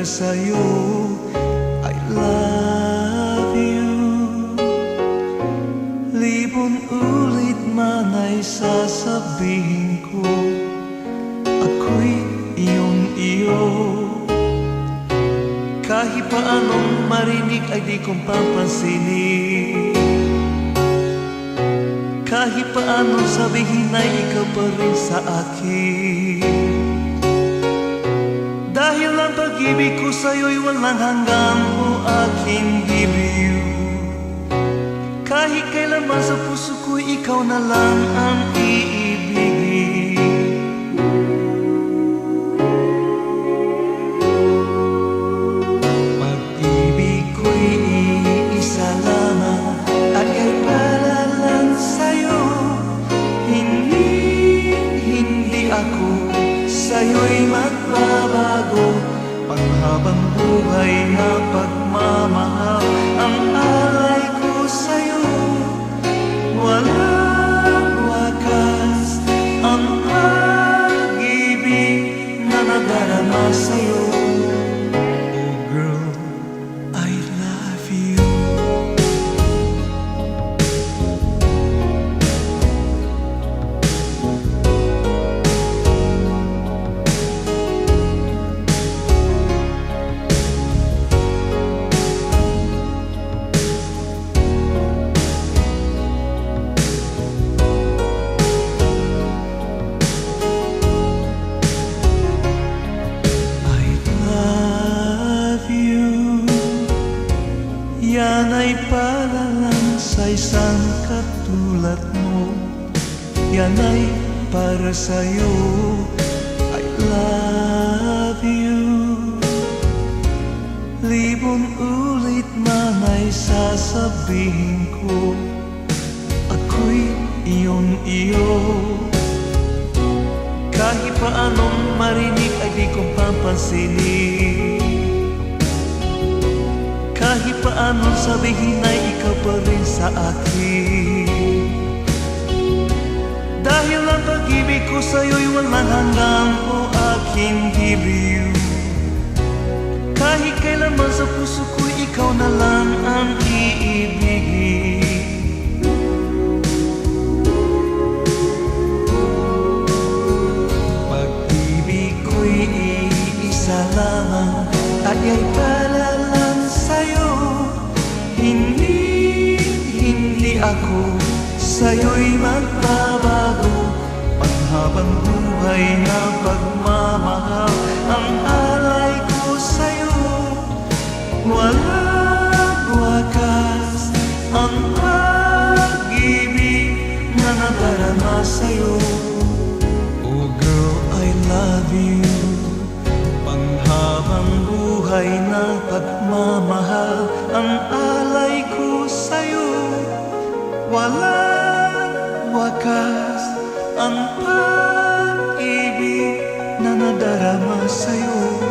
para sa'yo. I love you. Libon ulit man ay sasabihin ko, ako'y iyong-iyo. Kahit pa anong marinig ay di kong papansinin. Kahit pa anong sabihin ay ikaw pa rin sa akin. Dahil ang pag-ibig ko sa'yo'y walang hanggang, o aking bibig. Kahit kailanman sa puso ko'y ikaw na lang ang iibigin. Pag-ibig ko'y iisa lamang at ay para lang sa'yo. Hindi ako sa'yo'y magbabago. Panghabang buhay na pagmamahal ang alay ko sa'yo. Walang wakas ang pag-ibig na nadarama sa'yo. Oh girl, I love you. Yan ay para lang sa isang katulad mo. Yan ay para sa'yo. I love you. Libon ulit man ay sasabihin ko, ako'y iyong-iyo. Kahit pa anong marinig ay di kong papansinin. Kahit pa anong sabihin ay ikaw pa rin sa akin. Dahil ang pag-ibig ko sa'yo'y walang hanggang, o aking bibig. Kahit kailanman sa puso ko'y ikaw na lang ang iibigin. Pag-ibig ko'y iisa lamang at ay para lang sa'yo. Hindi ako sa'yo'y magbabago. Panghabang buhay na pagmamahal ang alay ko sa'yo. Walang wakas ang pag-ibig na nadarama sa'yo. Oh girl, I love you. Panghabang buhay na pagmamahal ang alay ko sa'yo. Walang wakas ang pag-ibig na nadarama sa'yo.